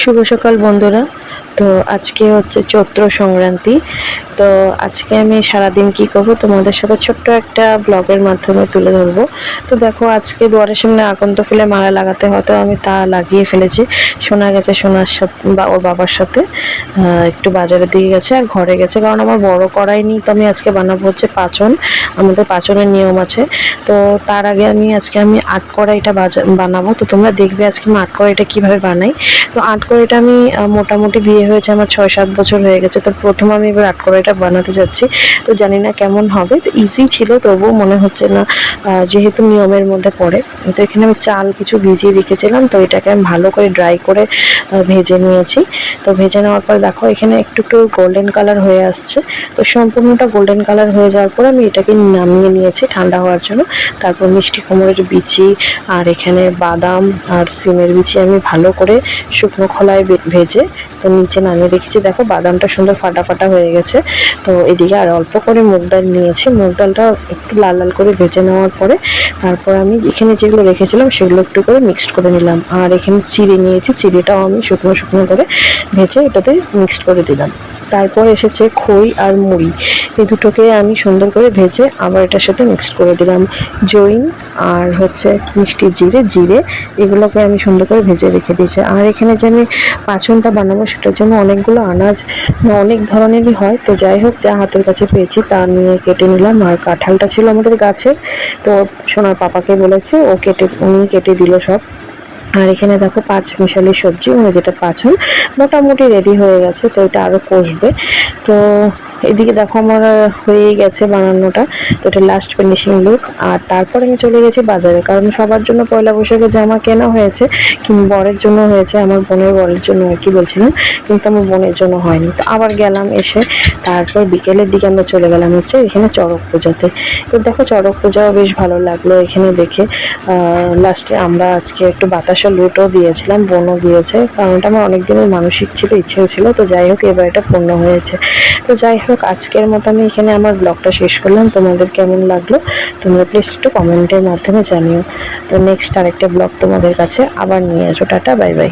শুভ সকাল বন্ধুরা। তো আজকে হচ্ছে চৈত্র সংক্রান্তি। তো আজকে আমি সারাদিন কি করব তোমাদের সাথে ছোট্ট একটা ব্লগের মাধ্যমে তুলে ধরবো। তো দেখো, আজকে দুয়ারের সামনে আকন্দ ফুলে মালা লাগাতে হতো, আমি তা লাগিয়ে ফেলেছি। শোনা গেছে সোনার সাথে বা ওর বাবার সাথে একটু বাজারের দিকে গেছে আর ঘরে গেছে, কারণ আমার বড় কড়াই নেই। তো আমি আজকে বানাবো হচ্ছে পাঁচন। আমাদের পাঁচনের নিয়ম আছে। তো তার আগে আমি আট কড়াইটা বানাবো। তো তোমরা দেখবে আজকে আমি আট কড়াইটা কীভাবে বানাই। তো আট কড়াইটা আমি মোটামুটি বিয়ে হয়েছে আমার 6-7 বছর হয়ে গেছে। তো প্রথম আমি এবার আট কড়াইটা বানাতে যাচ্ছি। তো জানি না কেমন হবে। তো ইজি ছিল, তবুও মনে হচ্ছে না, যেহেতু নিয়মের মধ্যে পড়ে। তো এখানে আমি চাল কিছু ভিজিয়ে রেখেছিলাম, তো এটাকে আমি ভালো করে ড্রাই করে ভেজে নিয়েছি। তো ভেজে নেওয়ার পর দেখো এখানে একটু একটু গোল্ডেন কালার হয়ে আসছে। তো সম্পূর্ণটা গোল্ডেন কালার হয়ে যাওয়ার পর আমি এটাকে নামিয়ে নিয়েছি ঠান্ডা হওয়ার জন্য। তারপর মিষ্টি কুমড়োর বিচি আর এখানে বাদাম আর সিমের বিচি আমি ভালো করে শুকনো খোলায় ভেজে তো নিচে নামিয়ে রেখেছি। দেখো বাদামটা সুন্দর ফাটা ফাটা হয়ে গেছে। তো এদিকে আর অল্প করে মুগ ডাল নিয়েছি। মুগ ডালটা একটু লাল লাল করে ভেজে নেওয়ার পরে তারপর আমি এখানে যেগুলো রেখেছিলাম সেগুলো একটু করে মিক্সড করে নিলাম। আর এখানে চিড়ে নিয়েছি, চিড়েটাও আমি শুকনো শুকনো করে ভেজে এটাতে মিক্সড করে দিলাম। তারপর এসেছে খই আর মুড়ি, এই দুটোকে আমি সুন্দর করে ভেজে আবার এটার সাথে মিক্সড করে দিলাম। জৈন আর হচ্ছে মিষ্টি জিরে এগুলোকে আমি সুন্দর করে ভেজে রেখে দিয়েছি। আর এখানে যে আমি পাঁচনটা বানাবো সেটার জন্য অনেকগুলো আনাজ অনেক ধরনেরই হয়। তো যাই হোক, যা হাতের কাছে পেয়েছি তা নিয়ে কেটে নিলাম। আর কাঁঠালটা ছিল আমাদের গাছে, তো সোনার পাপাকে বলেছে, উনি কেটে দিল সব। আর এখানে দেখো পাঁচ মিশালি সবজি, মানে যেটা পাঁচন, মোটামুটি রেডি হয়ে গেছে। তো এটা আরও কষবে। তো এদিকে দেখো আমার হয়েই গেছে বানানোটা। তো এটা লাস্ট ফিনিশিং লুক। আর তারপর আমি চলে গেছি বাজারে, কারণ সবার জন্য পয়লা বৈশাখে জামা কেনা হয়েছে, কিন্তু বরের জন্য হয়েছে, আমার বরের জন্য আর কি বলছিলাম, কিন্তু আমার বোনের জন্য হয়নি। তো আবার গেলাম, এসে তারপর বিকেলের দিকে আমরা চলে গেলাম হচ্ছে এখানে চড়ক পূজাতে। তো দেখো চড়ক পূজাও বেশ ভালো লাগলো এখানে দেখে। লাস্টে আমরা আজকে একটু বাতাসা লুটও দিয়েছিলাম, বোনও দিয়েছে, কারণ এটা আমার অনেক দিনের মানসিক ছিল, ইচ্ছেও ছিল। তো যাই হোক, এবার এটা পূর্ণ হয়েছে। তো যাই হোক, আজকের মতো আমি এখানে আমার ব্লগটা শেষ করলাম। তোমাদের কেমন লাগলো তোমরা প্লিজ একটু কমেন্টের মাধ্যমে জানিও। তো নেক্সট আরেকটা ব্লগ তোমাদের কাছে আবার নিয়ে আসো। Tata, bye bye.